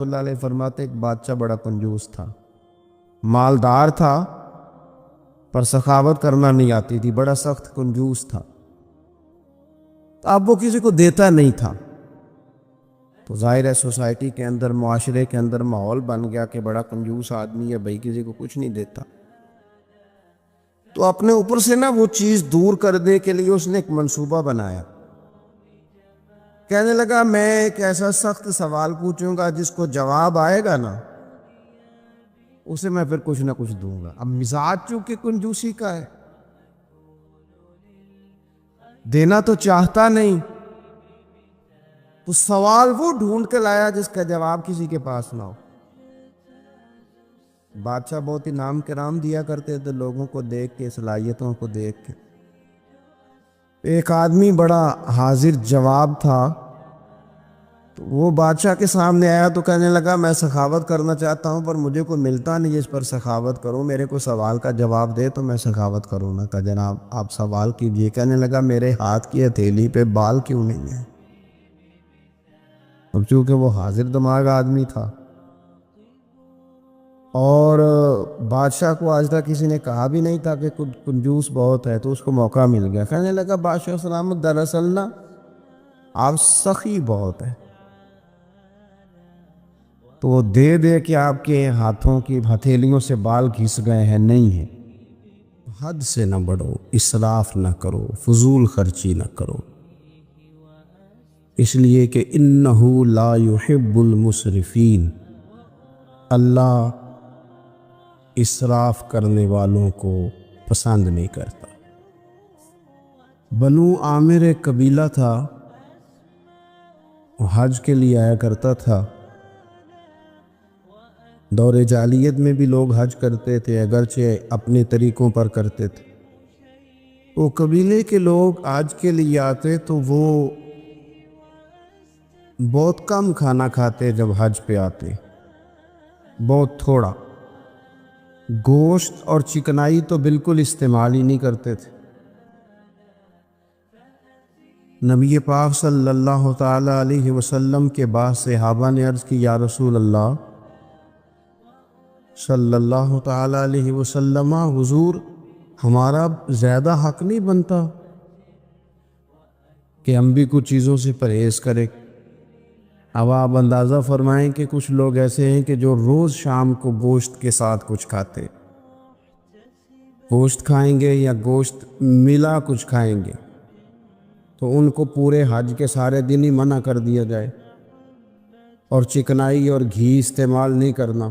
اللہ علیہ فرماتے ایک بادشاہ بڑا کنجوس تھا، مالدار تھا پر سخاوت کرنا نہیں آتی تھی، بڑا سخت کنجوس تھا۔ اب وہ کسی کو دیتا نہیں تھا، تو ظاہر ہے سوسائٹی کے اندر، معاشرے کے اندر ماحول بن گیا کہ بڑا کنجوس آدمی ہے بھائی، کسی کو کچھ نہیں دیتا۔ تو اپنے اوپر سے نا وہ چیز دور کرنے کے لیے اس نے ایک منصوبہ بنایا۔ کہنے لگا میں ایک ایسا سخت سوال پوچھوں گا جس کو جواب آئے گا نا اسے میں پھر کچھ نہ کچھ دوں گا۔ اب مزاج چونکہ کنجوسی کا ہے، دینا تو چاہتا نہیں، تو سوال وہ ڈھونڈ کے لایا جس کا جواب کسی کے پاس نہ ہو۔ بادشاہ بہت انعام کرام دیا کرتے تھے لوگوں کو دیکھ کے، صلاحیتوں کو دیکھ کے۔ ایک آدمی بڑا حاضر جواب تھا، تو وہ بادشاہ کے سامنے آیا تو کہنے لگا میں سخاوت کرنا چاہتا ہوں پر مجھے کوئی ملتا نہیں اس پر سخاوت کروں، میرے کو سوال کا جواب دے تو میں سخاوت کروں نا۔ کہا جناب آپ سوال کیجئے۔ کہنے لگا میرے ہاتھ کی ہتھیلی پہ بال کیوں نہیں ہے؟ اب چونکہ وہ حاضر دماغ آدمی تھا اور بادشاہ کو آج تک کسی نے کہا بھی نہیں تھا کہ کنجوس بہت ہے، تو اس کو موقع مل گیا۔ کہنے لگا بادشاہ سلامت دراصل نا آپ سخی بہت ہے، تو وہ دے دے کہ آپ کے ہاتھوں کی ہتھیلیوں سے بال گھس گئے ہیں نہیں ہیں۔ حد سے نہ بڑھو، اسراف نہ کرو، فضول خرچی نہ کرو، اس لیے کہ انہو لا یحب المسرفین، اللہ اسراف کرنے والوں کو پسند نہیں کرتا۔ بنو عامر ایک قبیلہ تھا، وہ حج کے لیے آیا کرتا تھا۔ دور جاہلیت میں بھی لوگ حج کرتے تھے، اگرچہ اپنے طریقوں پر کرتے تھے۔ وہ قبیلے کے لوگ حج کے لیے آتے تو وہ بہت کم کھانا کھاتے، جب حج پہ آتے بہت تھوڑا، گوشت اور چکنائی تو بالکل استعمال ہی نہیں کرتے تھے۔ نبی پاک صلی اللہ تعالی علیہ وسلم کے بعد صحابہ نے عرض کی یا رسول اللہ صلی اللہ تعالی علیہ وسلم، حضور ہمارا زیادہ حق نہیں بنتا کہ ہم بھی کچھ چیزوں سے پرہیز کریں؟ اب آپ اندازہ فرمائیں کہ کچھ لوگ ایسے ہیں کہ جو روز شام کو گوشت کے ساتھ کچھ کھاتے، گوشت کھائیں گے یا گوشت ملا کچھ کھائیں گے تو ان کو پورے حج کے سارے دن ہی منع کر دیا جائے، اور چکنائی اور گھی استعمال نہیں کرنا،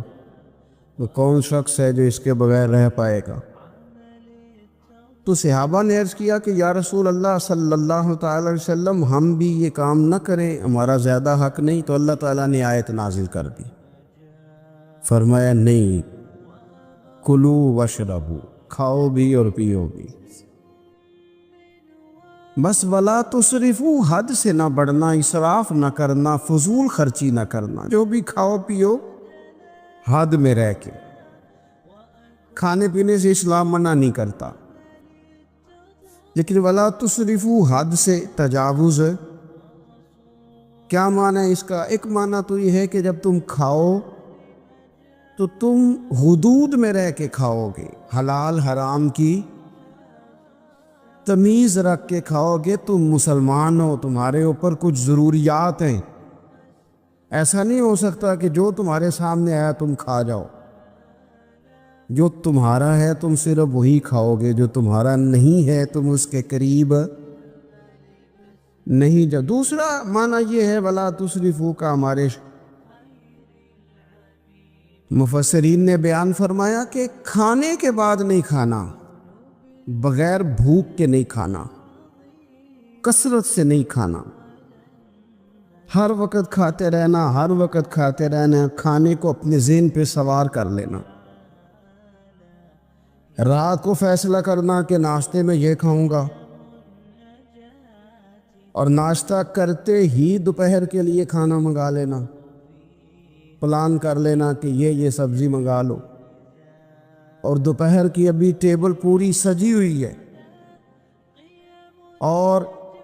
تو کون شخص ہے جو اس کے بغیر رہ پائے گا؟ تو صحابہ نے عرض کیا کہ یا رسول اللہ صلی اللہ تعالی علیہ وسلم ہم بھی یہ کام نہ کریں، ہمارا زیادہ حق نہیں؟ تو اللہ تعالیٰ نے آیت نازل کر دی، فرمایا نہیں، کلو واشربو، کھاؤ بھی اور پیو بھی، بس ولا تسرفو، حد سے نہ بڑھنا، اسراف نہ کرنا، فضول خرچی نہ کرنا، جو بھی کھاؤ پیو حد میں رہ کے۔ کھانے پینے سے اسلام منع نہیں کرتا، لیکن ولا تسرفو حد سے تجاوز ہے۔ کیا معنی ہے اس کا؟ ایک معنی تو یہ ہے کہ جب تم کھاؤ تو تم حدود میں رہ کے کھاؤ گے، حلال حرام کی تمیز رکھ کے کھاؤ گے۔ تم مسلمان ہو، تمہارے اوپر کچھ ضروریات ہیں، ایسا نہیں ہو سکتا کہ جو تمہارے سامنے آیا تم کھا جاؤ۔ جو تمہارا ہے تم صرف وہی کھاؤ گے، جو تمہارا نہیں ہے تم اس کے قریب نہیں جاؤ۔ دوسرا معنی یہ ہے ولا تسرفو کا، ہمارے مفسرین نے بیان فرمایا کہ کھانے کے بعد نہیں کھانا، بغیر بھوک کے نہیں کھانا، کثرت سے نہیں کھانا، ہر وقت کھاتے رہنا، ہر وقت کھاتے رہنا، کھانے کو اپنے ذہن پہ سوار کر لینا، رات کو فیصلہ کرنا کہ ناشتے میں یہ کھاؤں گا، اور ناشتہ کرتے ہی دوپہر کے لیے کھانا منگا لینا، پلان کر لینا کہ یہ سبزی منگا لو، اور دوپہر کی ابھی ٹیبل پوری سجی ہوئی ہے، اور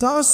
10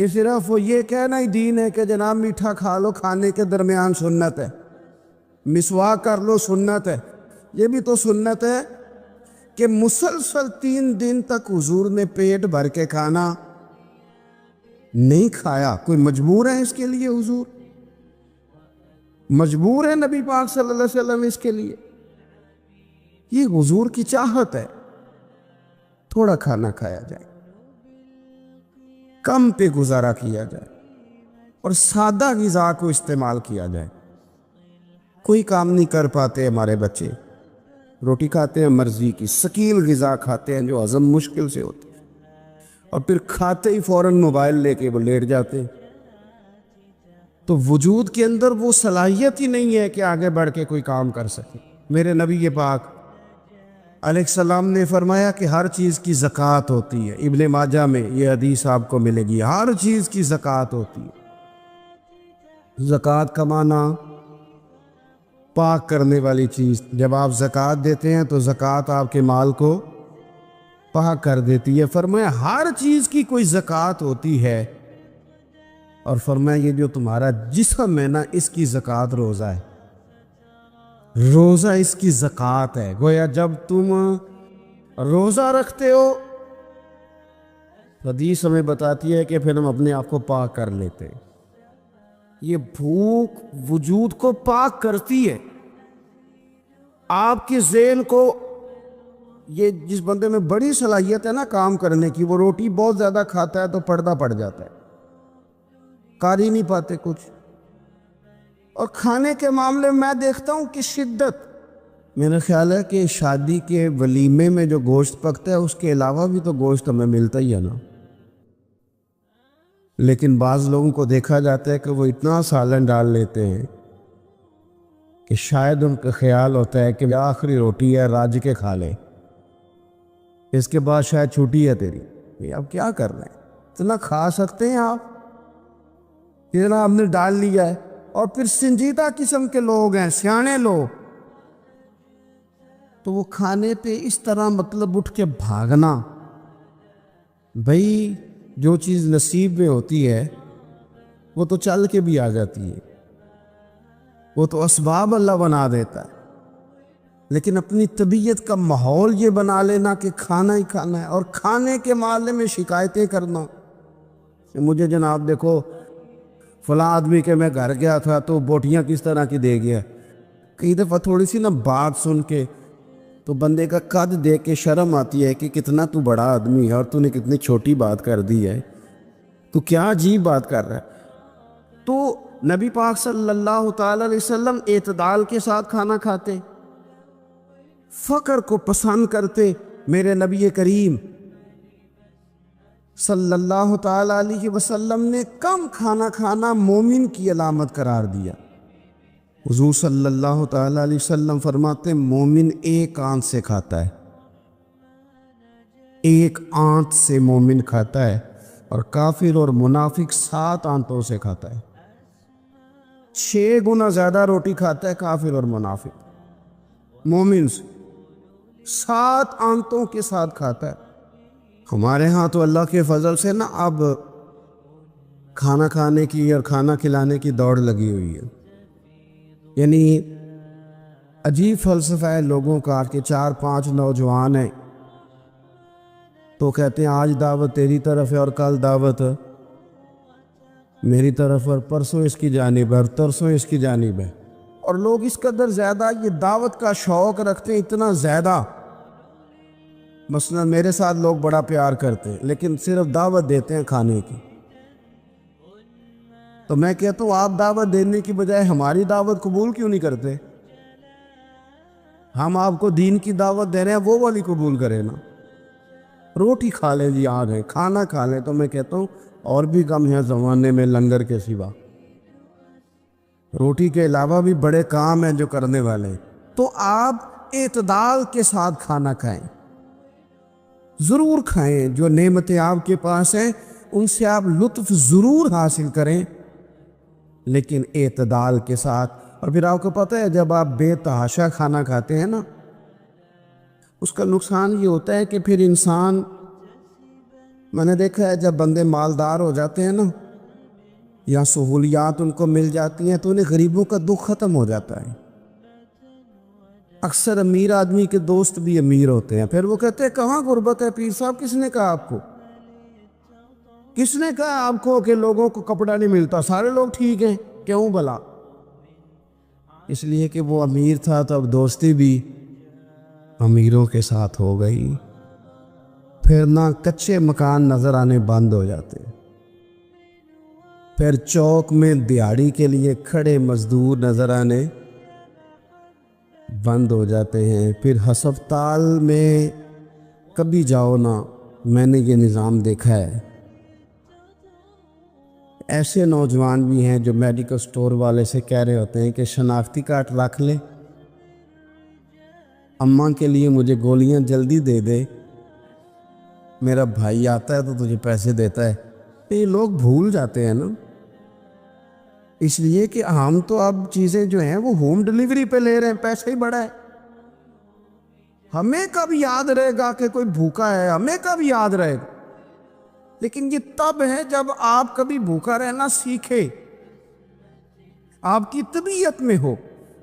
کہ صرف وہ یہ کہنا ہی دین ہے کہ جناب میٹھا کھا لو، کھانے کے درمیان سنت ہے، مسواک کر لو سنت ہے، یہ بھی تو سنت ہے کہ مسلسل 3 دن تک حضور نے پیٹ بھر کے کھانا نہیں کھایا۔ کوئی مجبور ہے اس کے لیے؟ حضور مجبور ہے نبی پاک صلی اللہ علیہ وسلم اس کے لیے؟ یہ حضور کی چاہت ہے، تھوڑا کھانا کھایا جائے، کم پہ گزارا کیا جائے اور سادہ غذا کو استعمال کیا جائے۔ کوئی کام نہیں کر پاتے ہمارے بچے، روٹی کھاتے ہیں مرضی کی، ثقیل غذا کھاتے ہیں جو ہضم مشکل سے ہوتے ہیں، اور پھر کھاتے ہی فوراً موبائل لے کے وہ لیٹ جاتے ہیں۔ تو وجود کے اندر وہ صلاحیت ہی نہیں ہے کہ آگے بڑھ کے کوئی کام کر سکے۔ میرے نبی پاک علیہ السلام نے فرمایا کہ ہر چیز کی زکوٰۃ ہوتی ہے۔ ابن ماجہ میں یہ حدیث آپ کو ملے گی، ہر چیز کی زکوٰۃ ہوتی ہے۔ زکوٰۃ کا معنی پاک کرنے والی چیز۔ جب آپ زکوٰۃ دیتے ہیں تو زکوٰۃ آپ کے مال کو پاک کر دیتی ہے۔ فرمایا ہر چیز کی کوئی زکوٰۃ ہوتی ہے، اور فرمایا یہ جو تمہارا جسم ہے نا، اس کی زکوٰۃ روزہ ہے، روزہ اس کی زکوٰۃ ہے۔ گویا جب تم روزہ رکھتے ہو، حدیث ہمیں بتاتی ہے کہ پھر ہم اپنے آپ کو پاک کر لیتے ہیں۔ یہ بھوک وجود کو پاک کرتی ہے، آپ کے ذہن کو۔ یہ جس بندے میں بڑی صلاحیت ہے نا کام کرنے کی، وہ روٹی بہت زیادہ کھاتا ہے تو پردہ پڑ جاتا ہے، کر ہی نہیں پاتے کچھ۔ اور کھانے کے معاملے میں دیکھتا ہوں کہ شدت، میرا خیال ہے کہ شادی کے ولیمے میں جو گوشت پکتا ہے اس کے علاوہ بھی تو گوشت ہمیں ملتا ہی ہے نا، لیکن بعض لوگوں کو دیکھا جاتا ہے کہ وہ اتنا سالن ڈال لیتے ہیں کہ شاید ان کا خیال ہوتا ہے کہ آخری روٹی ہے، راج کے کھا لے، اس کے بعد شاید چھٹی ہے تیری۔ اب کیا کر رہے ہیں؟ اتنا کھا سکتے ہیں آپ؟ اتنا آپ نے ڈال لیا ہے۔ اور پھر سنجیدہ قسم کے لوگ ہیں، سیانے لوگ، تو وہ کھانے پہ اس طرح مطلب اٹھ کے بھاگنا۔ بھائی جو چیز نصیب میں ہوتی ہے وہ تو چل کے بھی آ جاتی ہے، وہ تو اسباب اللہ بنا دیتا ہے، لیکن اپنی طبیعت کا ماحول یہ بنا لینا کہ کھانا ہی کھانا ہے، اور کھانے کے معاملے میں شکایتیں کرنا کہ مجھے جناب دیکھو فلاں آدمی کے میں گھر گیا تھا تو بوٹیاں کس طرح کی دے گیا۔ کئی دفعہ تھوڑی سی نا بات سن کے تو بندے کا قد دیکھ کے شرم آتی ہے کہ کتنا تو بڑا آدمی ہے اور تو نے کتنی چھوٹی بات کر دی ہے، تو کیا عجیب بات کر رہا ہے۔ تو نبی پاک صلی اللہ تعالی علیہ وسلم اعتدال کے ساتھ کھانا کھاتے، فقر کو پسند کرتے۔ میرے نبی کریم صلی اللہ تعالی علیہ وسلم نے کم کھانا کھانا مومن کی علامت قرار دیا۔ حضور صلی اللہ تعالی علیہ وسلم فرماتے مومن ایک آنت سے کھاتا ہے، ایک آنت سے مومن کھاتا ہے، اور کافر اور منافق 7 آنتوں سے کھاتا ہے۔ 6 گنا زیادہ روٹی کھاتا ہے کافر اور منافق مومن سے، 7 آنتوں کے ساتھ کھاتا ہے۔ ہمارے ہاں تو اللہ کے فضل سے نا اب کھانا کھانے کی اور کھانا کھلانے کی دوڑ لگی ہوئی ہے، یعنی عجیب فلسفہ ہے لوگوں کا کہ 4-5 نوجوان ہیں تو کہتے ہیں آج دعوت تیری طرف ہے اور کل دعوت میری طرف، اور پرسوں اس کی جانب ہے اور ترسوں اس کی جانب ہے، اور لوگ اس قدر زیادہ یہ دعوت کا شوق رکھتے ہیں، اتنا زیادہ۔ مثلا میرے ساتھ لوگ بڑا پیار کرتے ہیں لیکن صرف دعوت دیتے ہیں کھانے کی، تو میں کہتا ہوں آپ دعوت دینے کی بجائے ہماری دعوت قبول کیوں نہیں کرتے؟ ہم آپ کو دین کی دعوت دے رہے ہیں، وہ والی قبول کریں نا۔ روٹی کھا لیں جی، آ گئے کھانا کھا لیں، تو میں کہتا ہوں اور بھی کم ہے زمانے میں لنگر کے سوا، روٹی کے علاوہ بھی بڑے کام ہیں جو کرنے والے ہیں۔ تو آپ اعتدال کے ساتھ کھانا کھائیں، ضرور کھائیں، جو نعمتیں آپ کے پاس ہیں ان سے آپ لطف ضرور حاصل کریں، لیکن اعتدال کے ساتھ۔ اور پھر آپ کو پتہ ہے جب آپ بے تحاشا کھانا کھاتے ہیں نا، اس کا نقصان یہ ہوتا ہے کہ پھر انسان میں نے دیکھا ہے جب بندے مالدار ہو جاتے ہیں نا یا سہولیات ان کو مل جاتی ہیں تو انہیں غریبوں کا دکھ ختم ہو جاتا ہے۔ اکثر امیر آدمی کے دوست بھی امیر ہوتے ہیں، پھر وہ کہتے ہیں کہاں غربت ہے پیر صاحب؟ کس نے کہا آپ کو؟ کس نے کہا آپ کو کہ لوگوں کو کپڑا نہیں ملتا؟ سارے لوگ ٹھیک ہیں، کیوں بھلا؟ اس لیے کہ وہ امیر تھا تو اب دوستی بھی امیروں کے ساتھ ہو گئی، پھر نہ کچے مکان نظر آنے بند ہو جاتے، پھر چوک میں دیہڑی کے لیے کھڑے مزدور نظر آنے بند ہو جاتے ہیں، پھر ہسپتال میں کبھی جاؤ نا، میں نے یہ نظام دیکھا ہے۔ ایسے نوجوان بھی ہیں جو میڈیکل سٹور والے سے کہہ رہے ہوتے ہیں کہ شناختی کارڈ رکھ لے، اماں کے لیے مجھے گولیاں جلدی دے دے، میرا بھائی آتا ہے تو تجھے پیسے دیتا ہے۔ یہ لوگ بھول جاتے ہیں نا، اس لیے کہ ہم تو اب چیزیں جو ہیں وہ ہوم ڈیلیوری پہ لے رہے ہیں، پیسے ہی بڑا ہے۔ ہمیں کب یاد رہے گا کہ کوئی بھوکا ہے؟ ہمیں کب یاد رہے گا؟ لیکن یہ تب ہے جب آپ کبھی بھوکا رہنا سیکھے، آپ کی طبیعت میں ہو۔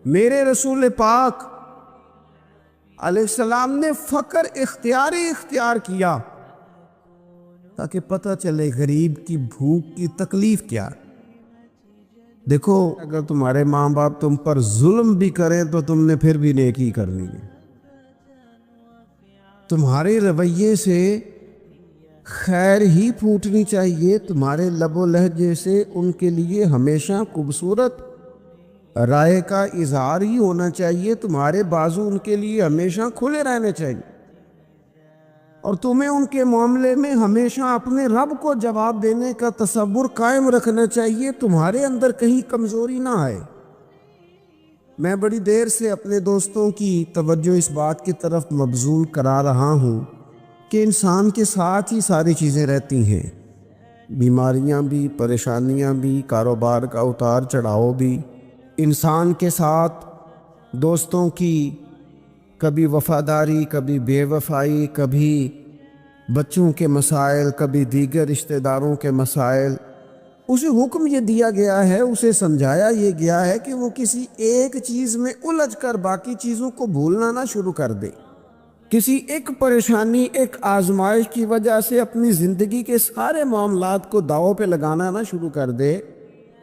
میرے رسول پاک علیہ السلام نے فقر اختیار کیا تاکہ پتہ چلے غریب کی بھوک کی تکلیف کیا۔ دیکھو، اگر تمہارے ماں باپ تم پر ظلم بھی کریں تو تم نے پھر بھی نیکی کرنی ہے۔ تمہارے رویے سے خیر ہی پھوٹنی چاہیے، تمہارے لب و لہجے سے ان کے لیے ہمیشہ خوبصورت رائے کا اظہار ہی ہونا چاہیے، تمہارے بازو ان کے لیے ہمیشہ کھلے رہنے چاہیے، اور تمہیں ان کے معاملے میں ہمیشہ اپنے رب کو جواب دینے کا تصور قائم رکھنا چاہیے، تمہارے اندر کہیں کمزوری نہ آئے۔ میں بڑی دیر سے اپنے دوستوں کی توجہ اس بات کی طرف مبذول کرا رہا ہوں کہ انسان کے ساتھ ہی ساری چیزیں رہتی ہیں، بیماریاں بھی، پریشانیاں بھی، کاروبار کا اتار چڑھاؤ بھی۔ انسان کے ساتھ دوستوں کی کبھی وفاداری، کبھی بے وفائی، کبھی بچوں کے مسائل، کبھی دیگر رشتہ داروں کے مسائل۔ اسے حکم یہ دیا گیا ہے، اسے سمجھایا یہ گیا ہے کہ وہ کسی ایک چیز میں الجھ کر باقی چیزوں کو بھولنا نہ شروع کر دے، کسی ایک پریشانی، ایک آزمائش کی وجہ سے اپنی زندگی کے سارے معاملات کو داؤ پہ لگانا نہ شروع کر دے،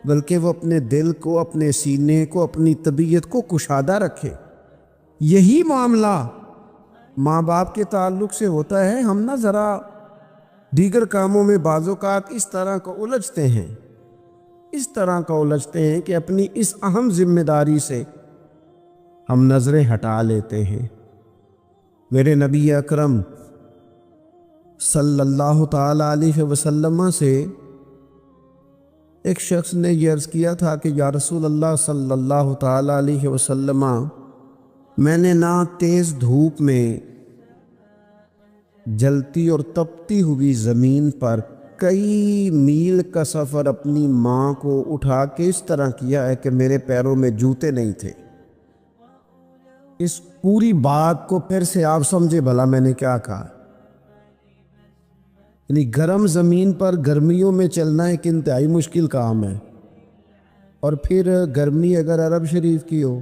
بلکہ وہ اپنے دل کو، اپنے سینے کو، اپنی طبیعت کو کشادہ رکھے۔ یہی معاملہ ماں باپ کے تعلق سے ہوتا ہے۔ ہم نہ ذرا دیگر کاموں میں بعض اوقات اس طرح کا الجھتے ہیں کہ اپنی اس اہم ذمہ داری سے ہم نظریں ہٹا لیتے ہیں۔ میرے نبی اکرم صلی اللہ تعالی علیہ وسلم سے ایک شخص نے یہ عرض کیا تھا کہ یا رسول اللہ صلی اللہ تعالی علیہ وسلم، میں نے نہ تیز دھوپ میں جلتی اور تپتی ہوئی زمین پر کئی میل کا سفر اپنی ماں کو اٹھا کے اس طرح کیا ہے کہ میرے پیروں میں جوتے نہیں تھے۔ اس پوری بات کو پھر سے آپ سمجھے بھلا میں نے کیا کہا؟ یعنی گرم زمین پر گرمیوں میں چلنا ایک انتہائی مشکل کام ہے، اور پھر گرمی اگر عرب شریف کی ہو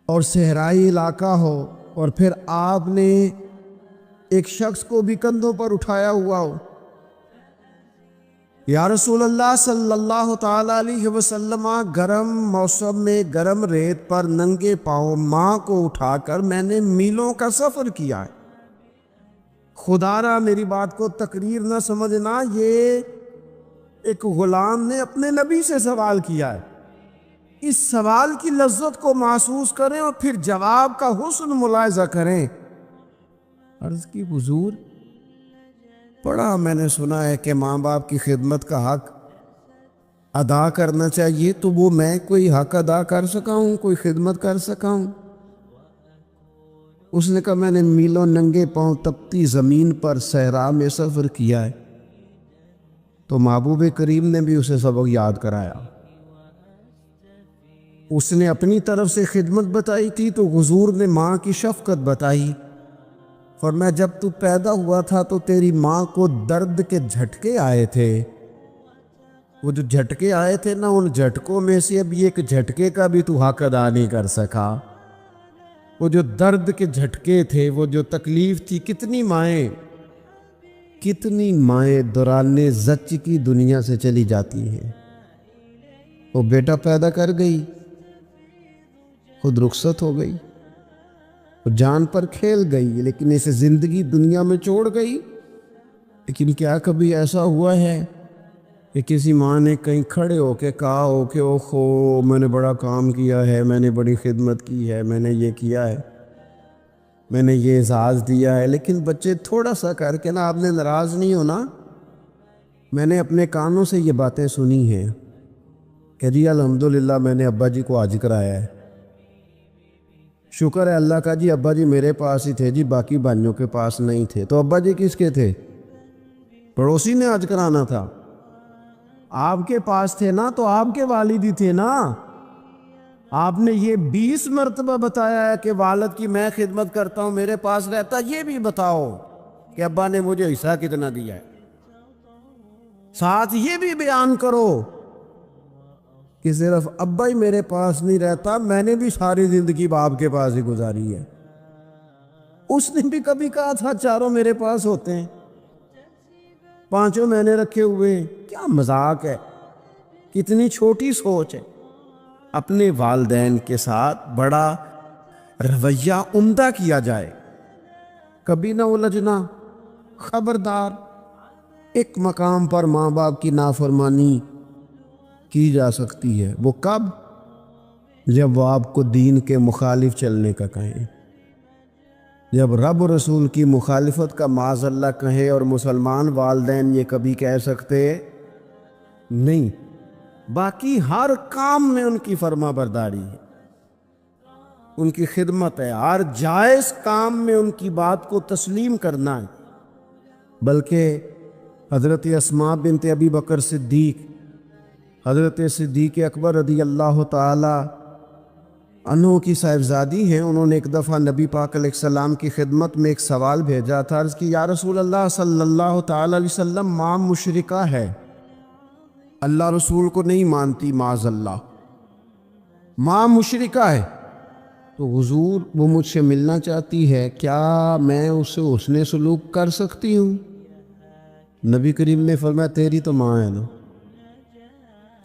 اور صحرائی علاقہ ہو، اور پھر آپ نے ایک شخص کو بھی کندھوں پر اٹھایا ہوا ہو۔ یا رسول اللہ صلی اللہ تعالی علیہ وسلم، گرم موسم میں گرم ریت پر ننگے پاؤں ماں کو اٹھا کر میں نے میلوں کا سفر کیا ہے۔ خدا را میری بات کو تقریر نہ سمجھنا، یہ ایک غلام نے اپنے نبی سے سوال کیا ہے۔ اس سوال کی لذت کو محسوس کریں اور پھر جواب کا حسن ملاحظہ کریں۔ عرض کی حضور، بڑا میں نے سنا ہے کہ ماں باپ کی خدمت کا حق ادا کرنا چاہیے، تو وہ میں کوئی حق ادا کر سکا ہوں، کوئی خدمت کر سکا ہوں؟ اس نے کہا میں نے میلوں ننگے پاؤں تپتی زمین پر صحرا میں سفر کیا ہے۔ تو محبوب کریم نے بھی اسے سبق یاد کرایا۔ اس نے اپنی طرف سے خدمت بتائی تھی تو حضور نے ماں کی شفقت بتائی، فرمایا جب تو پیدا ہوا تھا تو تیری ماں کو درد کے جھٹکے آئے تھے، وہ جو جھٹکے آئے تھے نا، ان جھٹکوں میں سے اب ایک جھٹکے کا بھی تو حق ادا نہیں کر سکا۔ وہ جو درد کے جھٹکے تھے، وہ جو تکلیف تھی، کتنی مائیں دوران زچ کی دنیا سے چلی جاتی ہیں۔ وہ بیٹا پیدا کر گئی، خود رخصت ہو گئی، وہ جان پر کھیل گئی، لیکن اسے زندگی دنیا میں چھوڑ گئی۔ لیکن کیا کبھی ایسا ہوا ہے کہ کسی ماں نے کہیں کھڑے ہو کے کہا ہو کہ اوہو میں نے بڑا کام کیا ہے، میں نے بڑی خدمت کی ہے، میں نے یہ کیا ہے، میں نے یہ اعزاز دیا ہے، لیکن بچے تھوڑا سا کر کے نا آپ نے ناراض نہیں ہونا۔ میں نے اپنے کانوں سے یہ باتیں سنی ہیں کہ جی الحمدللہ میں نے ابا جی کو حج کرایا ہے، شکر ہے اللہ کا جی، ابا جی میرے پاس ہی تھے جی، باقی بھائیوں کے پاس نہیں تھے۔ تو ابا جی کس کے تھے؟ پڑوسی نے حج کرانا تھا، آپ کے پاس تھے نا، تو آپ کے والد ہی تھے نا۔ آپ نے یہ 20 مرتبہ بتایا ہے کہ والد کی میں خدمت کرتا ہوں، میرے پاس رہتا، یہ بھی بتاؤ کہ ابا نے مجھے حصہ کتنا دیا ہے، ساتھ یہ بھی بیان کرو کہ صرف ابا ہی میرے پاس نہیں رہتا، میں نے بھی ساری زندگی باپ کے پاس ہی گزاری ہے۔ اس نے بھی کبھی کہا تھا چاروں میرے پاس ہوتے ہیں، پانچوں میں نے رکھے ہوئے ہیں۔ کیا مذاق ہے، کتنی چھوٹی سوچ ہے۔ اپنے والدین کے ساتھ بڑا رویہ عمدہ کیا جائے، کبھی نہ الجھنا۔ خبردار، ایک مقام پر ماں باپ کی نافرمانی کی جا سکتی ہے، وہ کب؟ جب وہ آپ کو دین کے مخالف چلنے کا کہیں، جب رب رسول کی مخالفت کا معاذ اللہ کہیں، اور مسلمان والدین یہ کبھی کہہ سکتے نہیں۔ باقی ہر کام میں ان کی فرما برداری ہے، ان کی خدمت ہے، ہر جائز کام میں ان کی بات کو تسلیم کرنا ہے۔ بلکہ حضرت اسماء بنت ابی بکر صدیق، حضرت صدیق اکبر رضی اللہ تعالی عنہ کی صاحبزادی ہیں، انہوں نے ایک دفعہ نبی پاک علیہ السلام کی خدمت میں ایک سوال بھیجا تھا، عرض کی یا رسول اللہ صلی اللہ تعالی علیہ وسلم، ماں مشرکہ ہے، اللہ رسول کو نہیں مانتی، معاذ اللہ، ماں مشرکہ ہے، تو حضور وہ مجھ سے ملنا چاہتی ہے، کیا میں اس سے حسن سلوک کر سکتی ہوں؟ نبی کریم نے فرمایا تیری تو ماں ہے نا،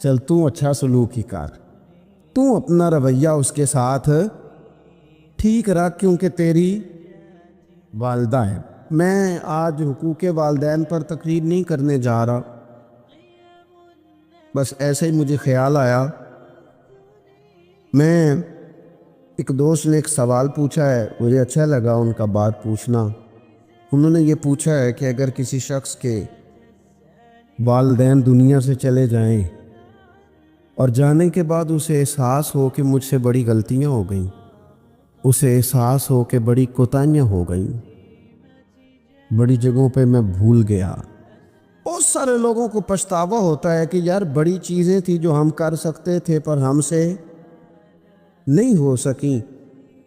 چل تو اچھا سلوک ہی کر، تو اپنا رویہ اس کے ساتھ ٹھیک رکھ، کیونکہ تیری والدہ ہے۔ میں آج حقوق والدین پر تقریر نہیں کرنے جا رہا، بس ایسے ہی مجھے خیال آیا۔ میں ایک دوست نے ایک سوال پوچھا ہے، مجھے اچھا لگا ان کا بات پوچھنا۔ انہوں نے یہ پوچھا ہے کہ اگر کسی شخص کے والدین دنیا سے چلے جائیں اور جانے کے بعد اسے احساس ہو کہ مجھ سے بڑی غلطیاں ہو گئیں، اسے احساس ہو کہ بڑی کوتاہیاں ہو گئیں، بڑی جگہوں پہ میں بھول گیا۔ بہت سارے لوگوں کو پچھتاوا ہوتا ہے کہ یار بڑی چیزیں تھیں جو ہم کر سکتے تھے پر ہم سے نہیں ہو سکیں۔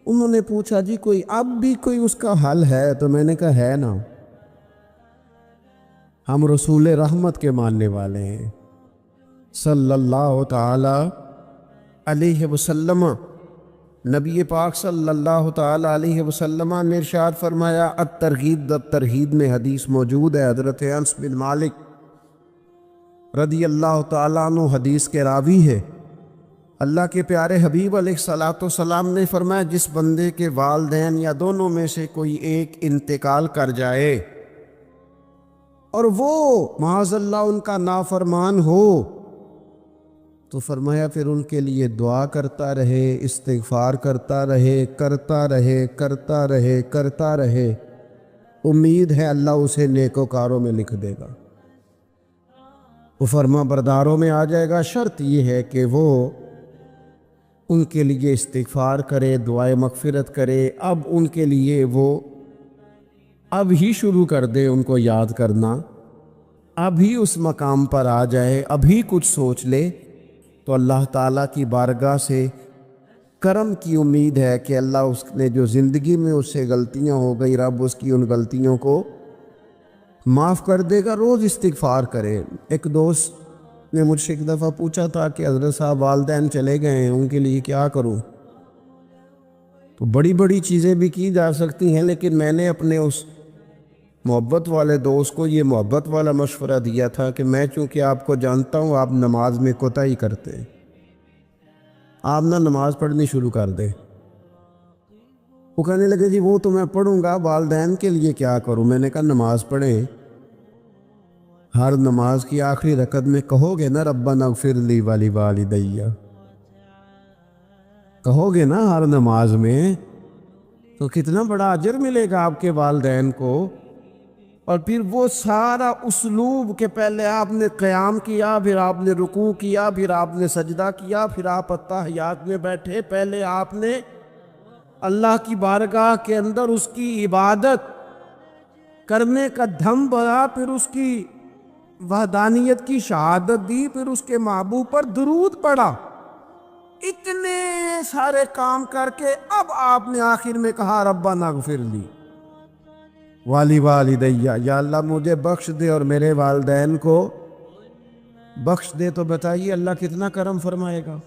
انہوں نے پوچھا جی کوئی اب بھی کوئی اس کا حل ہے؟ تو میں نے کہا ہے نا، ہم رسول رحمت کے ماننے والے ہیں صلی اللہ تعالی علیہ وسلم۔ نبی پاک صلی اللہ تعالی علیہ وسلم نے ارشاد فرمایا، الترغیب الترہیب میں حدیث موجود ہے، حضرت انس بن مالک رضی اللہ تعالیٰ عنہ حدیث کے راوی ہے۔ اللہ کے پیارے حبیب علیہ الصلوۃ والسلام نے فرمایا، جس بندے کے والدین یا دونوں میں سے کوئی ایک انتقال کر جائے اور وہ معاذ اللہ ان کا نافرمان ہو، تو فرمایا پھر ان کے لیے دعا کرتا رہے، استغفار کرتا رہے، کرتا رہے، کرتا رہے، کرتا رہے، امید ہے اللہ اسے نیکوکاروں میں لکھ دے گا، وہ فرما برداروں میں آ جائے گا۔ شرط یہ ہے کہ وہ ان کے لیے استغفار کرے، دعائے مغفرت کرے، اب ان کے لیے وہ اب ہی شروع کر دے ان کو یاد کرنا، اب ہی اس مقام پر آ جائے، اب ہی کچھ سوچ لے، تو اللہ تعالیٰ کی بارگاہ سے کرم کی امید ہے کہ اللہ اس نے جو زندگی میں اس سے غلطیاں ہو گئی، رب اس کی ان غلطیوں کو معاف کر دے گا۔ روز استغفار کرے۔ ایک دوست نے مجھ سے ایک دفعہ پوچھا تھا کہ حضرت صاحب والدین چلے گئے ہیں، ان کے لیے کیا کروں؟ تو بڑی بڑی چیزیں بھی کی جا سکتی ہیں، لیکن میں نے اپنے اس محبت والے دوست کو یہ محبت والا مشورہ دیا تھا کہ میں چونکہ آپ کو جانتا ہوں آپ نماز میں کوتاہی کرتے ہیں، آپ نہ نماز پڑھنی شروع کر دیں۔ وہ کہنے لگے جی وہ تو میں پڑھوں گا، والدین کے لیے کیا کروں؟ میں نے کہا نماز پڑھیں، ہر نماز کی آخری رکعت میں کہو گے نا ربنا اغفر لی ولوالدی، کہو گے نا ہر نماز میں، تو کتنا بڑا اجر ملے گا آپ کے والدین کو۔ اور پھر وہ سارا اسلوب کہ پہلے آپ نے قیام کیا، پھر آپ نے رکوع کیا، پھر آپ نے سجدہ کیا، پھر آپ اتحیات میں بیٹھے، پہلے آپ نے اللہ کی بارگاہ کے اندر اس کی عبادت کرنے کا دھم بڑھا، پھر اس کی وحدانیت کی شہادت دی، پھر اس کے محبوب پر درود پڑھا، اتنے سارے کام کر کے اب آپ نے آخر میں کہا ربنا اغفر لی ولوالدی، یا اللہ مجھے بخش دے اور میرے والدین کو بخش دے۔ تو بتائیے اللہ کتنا کرم فرمائے گا۔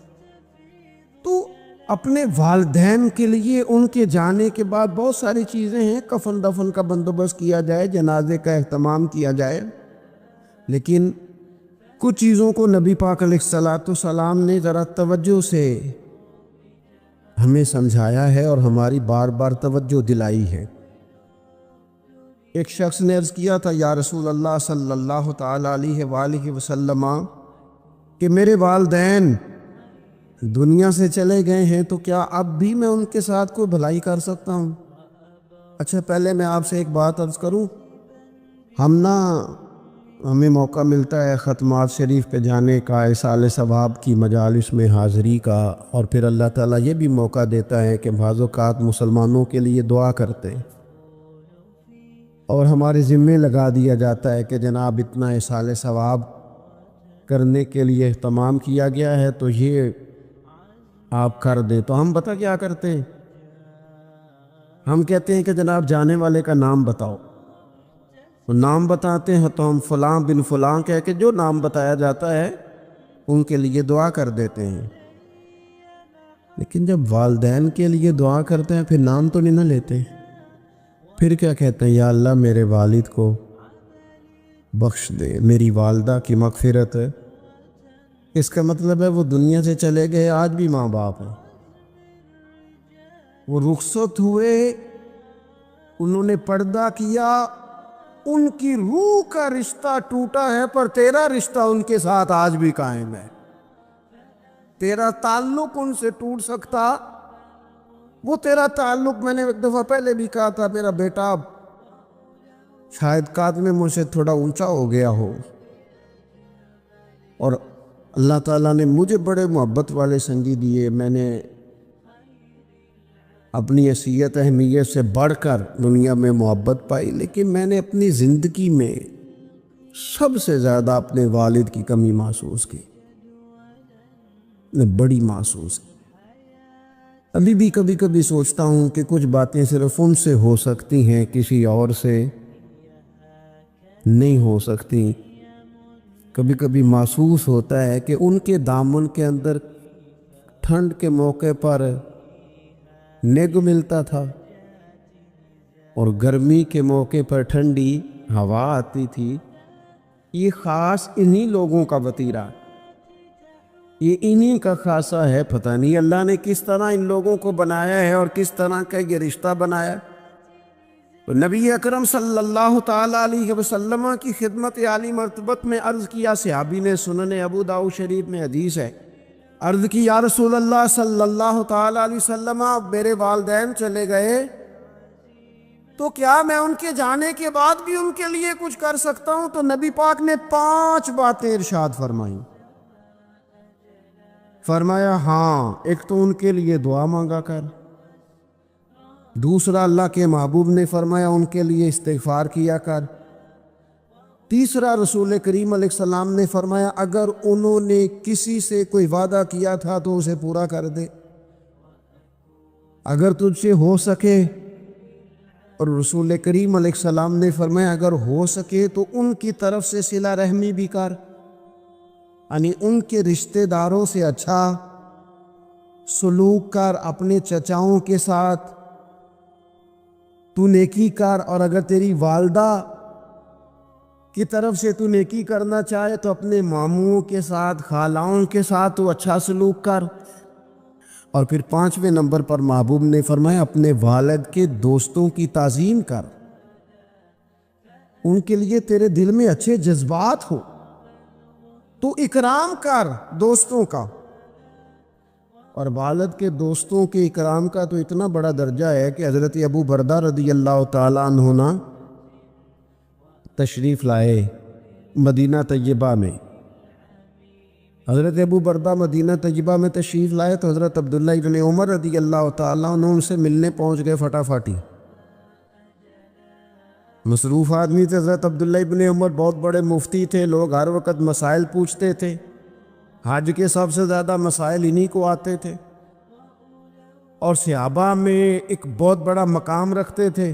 تو اپنے والدین کے لیے ان کے جانے کے بعد بہت ساری چیزیں ہیں، کفن دفن کا بندوبست کیا جائے، جنازے کا اہتمام کیا جائے، لیکن کچھ چیزوں کو نبی پاک علیہ الصلوۃ والسلام نے ذرا توجہ سے ہمیں سمجھایا ہے اور ہماری بار بار توجہ دلائی ہے۔ ایک شخص نے عرض کیا تھا یا رسول اللہ صلی اللہ تعالی علیہ وآلہ وسلم کہ میرے والدین دنیا سے چلے گئے ہیں، تو کیا اب بھی میں ان کے ساتھ کوئی بھلائی کر سکتا ہوں؟ اچھا پہلے میں آپ سے ایک بات عرض کروں، ہمیں موقع ملتا ہے ختمات شریف پہ جانے کا، ایصال ثواب کی مجالس میں حاضری کا، اور پھر اللہ تعالیٰ یہ بھی موقع دیتا ہے کہ بعض اوقات مسلمانوں کے لیے دعا کرتے ہیں، اور ہمارے ذمے لگا دیا جاتا ہے کہ جناب اتنا ایصال ثواب کرنے کے لیے اہتمام کیا گیا ہے تو یہ آپ کر دیں۔ تو ہم بتا کیا کرتے ہیں، ہم کہتے ہیں کہ جناب جانے والے کا نام بتاؤ، تو نام بتاتے ہیں تو ہم فلاں بن فلاں کہہ کے جو نام بتایا جاتا ہے ان کے لیے دعا کر دیتے ہیں۔ لیکن جب والدین کے لیے دعا کرتے ہیں پھر نام تو نہیں نہ لیتے، پھر کیا کہتے ہیں، یا اللہ میرے والد کو بخش دے، میری والدہ کی مغفرت ہے۔ اس کا مطلب ہے وہ دنیا سے چلے گئے، آج بھی ماں باپ ہیں، وہ رخصت ہوئے، انہوں نے پردہ کیا، ان کی روح کا رشتہ ٹوٹا ہے، پر تیرا رشتہ ان کے ساتھ آج بھی قائم ہے۔ تیرا تعلق ان سے ٹوٹ سکتا، وہ تیرا تعلق، میں نے ایک دفعہ پہلے بھی کہا تھا، میرا بیٹا شاید قد میں مجھ سے تھوڑا اونچا ہو گیا ہو، اور اللہ تعالیٰ نے مجھے بڑے محبت والے سنگی دیے، میں نے اپنی حیثیت اہمیت سے بڑھ کر دنیا میں محبت پائی، لیکن میں نے اپنی زندگی میں سب سے زیادہ اپنے والد کی کمی محسوس کی، بڑی محسوس کی۔ ابھی بھی کبھی کبھی سوچتا ہوں کہ کچھ باتیں صرف ان سے ہو سکتی ہیں، کسی اور سے نہیں ہو سکتی۔ کبھی کبھی محسوس ہوتا ہے کہ ان کے دامن کے اندر ٹھنڈ کے موقع پر نگ ملتا تھا، اور گرمی کے موقع پر ٹھنڈی ہوا آتی تھی۔ یہ خاص انہی لوگوں کا وطیرہ، یہ انہی کا خاصہ ہے، پتہ نہیں اللہ نے کس طرح ان لوگوں کو بنایا ہے اور کس طرح کا یہ رشتہ بنایا۔ تو نبی اکرم صلی اللہ تعالی علیہ وسلم کی خدمت عالی مرتبت میں عرض کیا، صحابی نے، سنن ابو داؤد شریف میں حدیث ہے، عرض کی یا رسول اللہ صلی اللہ تعالی علیہ وسلم میرے والدین چلے گئے تو کیا میں ان کے جانے کے بعد بھی ان کے لیے کچھ کر سکتا ہوں؟ تو نبی پاک نے 5 باتیں ارشاد فرمائیں۔ فرمایا ہاں، ایک تو ان کے لیے دعا مانگا کر، دوسرا اللہ کے محبوب نے فرمایا ان کے لیے استغفار کیا کر، تیسرا رسول کریم علیہ السلام نے فرمایا اگر انہوں نے کسی سے کوئی وعدہ کیا تھا تو اسے پورا کر دے، اگر تجھ سے ہو سکے، اور رسول کریم علیہ السلام نے فرمایا اگر ہو سکے تو ان کی طرف سے صلہ رحمی بھی کر، یعنی ان کے رشتہ داروں سے اچھا سلوک کر، اپنے چچاؤں کے ساتھ تو نیکی کر، اور اگر تیری والدہ کی طرف سے تو نیکی کرنا چاہے تو اپنے ماموں کے ساتھ، خالاؤں کے ساتھ تو اچھا سلوک کر۔ اور پھر 5ویں نمبر پر محبوب نے فرمایا اپنے والد کے دوستوں کی تعظیم کر، ان کے لیے تیرے دل میں اچھے جذبات ہو تو اکرام کر دوستوں کا۔ اور والد کے دوستوں کے اکرام کا تو اتنا بڑا درجہ ہے کہ حضرت ابو بردہ رضی اللہ تعالیٰ عنہ تشریف لائے مدینہ طیبہ میں۔ حضرت ابو بردہ مدینہ طیبہ میں تشریف لائے تو حضرت عبداللہ ابن عمر رضی اللہ تعالیٰ عنہ ان سے ملنے پہنچ گئے فٹافٹی۔ مصروف آدمی تھے حضرت عبداللہ ابن عمر، بہت بڑے مفتی تھے، لوگ ہر وقت مسائل پوچھتے تھے، حج کے سب سے زیادہ مسائل انہی کو آتے تھے، اور صحابہ میں ایک بہت بڑا مقام رکھتے تھے۔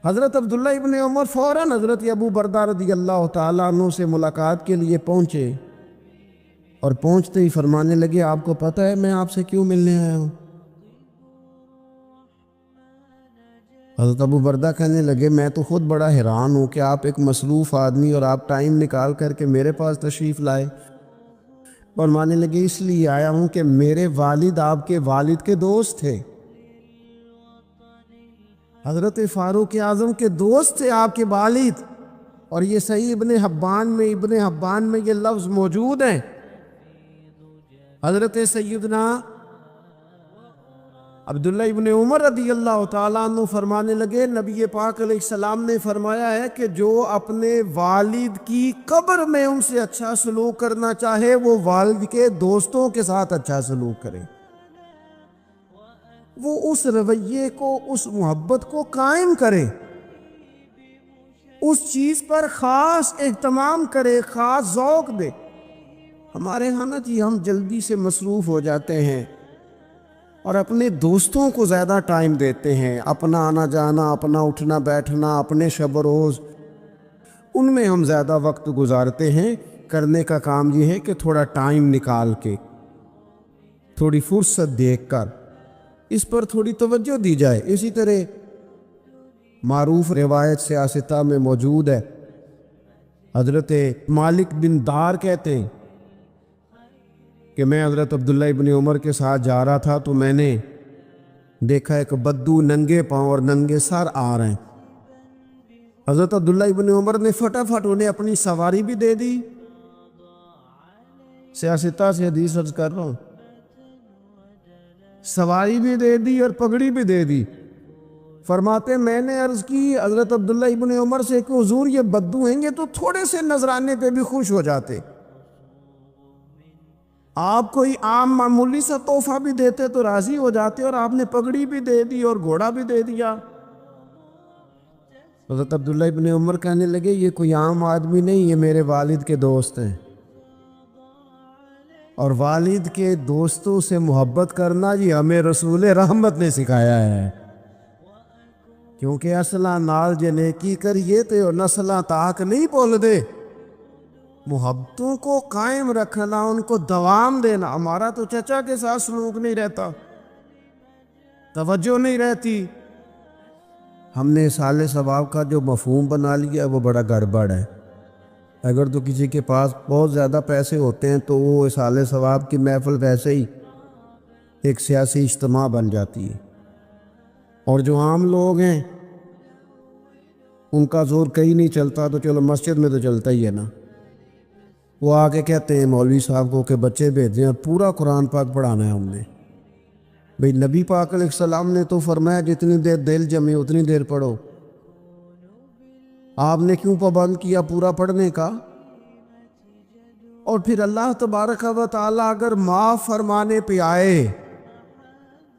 حضرت عبداللہ ابن عمر فوراً حضرت ابو بردہ رضی اللہ تعالیٰ عنہ سے ملاقات کے لیے پہنچے، اور پہنچتے ہی فرمانے لگے آپ کو پتہ ہے میں آپ سے کیوں ملنے آیا ہوں؟ حضرت ابو بردہ کہنے لگے میں تو خود بڑا حیران ہوں کہ آپ ایک مصروف آدمی اور آپ ٹائم نکال کر کے میرے پاس تشریف لائے۔ فرمانے لگے اس لیے آیا ہوں کہ میرے والد آپ کے والد کے دوست تھے، حضرت فاروق اعظم کے دوست تھے آپ کے والد، اور یہ صحیح ابن حبان میں یہ لفظ موجود ہے۔ حضرت سیدنا عبداللہ ابن عمر رضی اللہ تعالیٰ عنہ فرمانے لگے نبی پاک علیہ السلام نے فرمایا ہے کہ جو اپنے والد کی قبر میں ان سے اچھا سلوک کرنا چاہے وہ والد کے دوستوں کے ساتھ اچھا سلوک کرے، وہ اس رویے کو، اس محبت کو قائم کرے، اس چیز پر خاص اہتمام کرے، خاص ذوق دے۔ ہمارے ہاں نا جی ہم جلدی سے مصروف ہو جاتے ہیں اور اپنے دوستوں کو زیادہ ٹائم دیتے ہیں، اپنا آنا جانا، اپنا اٹھنا بیٹھنا، اپنے شب و روز، ان میں ہم زیادہ وقت گزارتے ہیں۔ کرنے کا کام یہ ہے کہ تھوڑا ٹائم نکال کے، تھوڑی فرصت دیکھ کر اس پر تھوڑی توجہ دی جائے۔ اسی طرح معروف روایت سیاستہ میں موجود ہے، حضرت مالک بن دار کہتے ہیں کہ میں حضرت عبداللہ ابن عمر کے ساتھ جا رہا تھا تو میں نے دیکھا ایک بدو ننگے پاؤں اور ننگے سر آ رہے ہیں۔ حضرت عبداللہ ابن عمر نے فٹافٹ انہیں اپنی سواری بھی دے دی، سیاستہ سے حدیث عرض کر رہا ہوں، سواری بھی دے دی اور پگڑی بھی دے دی۔ فرماتے میں نے عرض کی حضرت عبداللہ ابن عمر سے کہ حضور یہ بدو ہیں، یہ تو تھوڑے سے نذرانے پہ بھی خوش ہو جاتے، آپ کوئی عام معمولی سا تحفہ بھی دیتے تو راضی ہو جاتے، اور آپ نے پگڑی بھی دے دی اور گھوڑا بھی دے دیا۔ حضرت عبداللہ ابن عمر کہنے لگے یہ کوئی عام آدمی نہیں، یہ میرے والد کے دوست ہیں، اور والد کے دوستوں سے محبت کرنا یہ ہمیں رسول رحمت نے سکھایا ہے، کیونکہ اصلہ نال جنیکی کریے تو نسلہ تاک نہیں بول دے۔ محبتوں کو قائم رکھنا، ان کو دوام دینا۔ ہمارا تو چچا کے ساتھ سلوک نہیں رہتا، توجہ نہیں رہتی، ہم نے اصحال ثواب کا جو مفہوم بنا لیا وہ بڑا گڑبڑ ہے۔ اگر تو کسی کے پاس بہت زیادہ پیسے ہوتے ہیں تو وہ اصحال ثواب کی محفل ویسے ہی ایک سیاسی اجتماع بن جاتی ہے، اور جو عام لوگ ہیں ان کا زور کہیں نہیں چلتا تو چلو مسجد میں تو چلتا ہی ہے نا، وہ آ کے کہتے ہیں مولوی صاحب کو کہ بچے بھیجیں اور پورا قرآن پاک پڑھانا ہے ہم نے۔ بھئی نبی پاک علیہ السلام نے تو فرمایا جتنی دیر دل جمے اتنی دیر پڑھو، آپ نے کیوں پابند کیا پورا پڑھنے کا؟ اور پھر اللہ تبارک و تعالیٰ اگر معاف فرمانے پہ آئے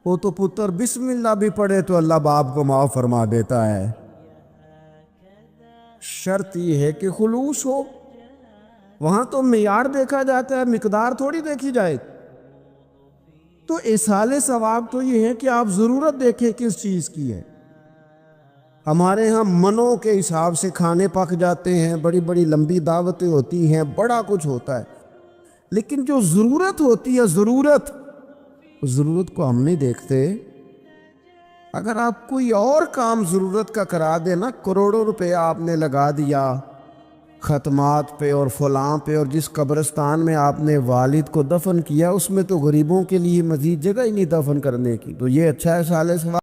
وہ تو پتر بسم اللہ بھی پڑھے تو اللہ باپ کو معاف فرما دیتا ہے۔ شرط یہ ہے کہ خلوص ہو، وہاں تو معیار دیکھا جاتا ہے، مقدار تھوڑی دیکھی جائے۔ تو ایصال ثواب تو یہ ہے کہ آپ ضرورت دیکھیں کس چیز کی ہے۔ ہمارے ہاں منوں کے حساب سے کھانے پک جاتے ہیں، بڑی بڑی لمبی دعوتیں ہوتی ہیں، بڑا کچھ ہوتا ہے، لیکن جو ضرورت ہوتی ہے، ضرورت کو ہم نہیں دیکھتے۔ اگر آپ کوئی اور کام ضرورت کا کرا دے نا، کروڑوں روپے آپ نے لگا دیا ختمات پہ اور فلاں پہ، اور جس قبرستان میں آپ نے والد کو دفن کیا اس میں تو غریبوں کے لیے مزید جگہ ہی نہیں دفن کرنے کی، تو یہ اچھا ہے ایصال ثواب؟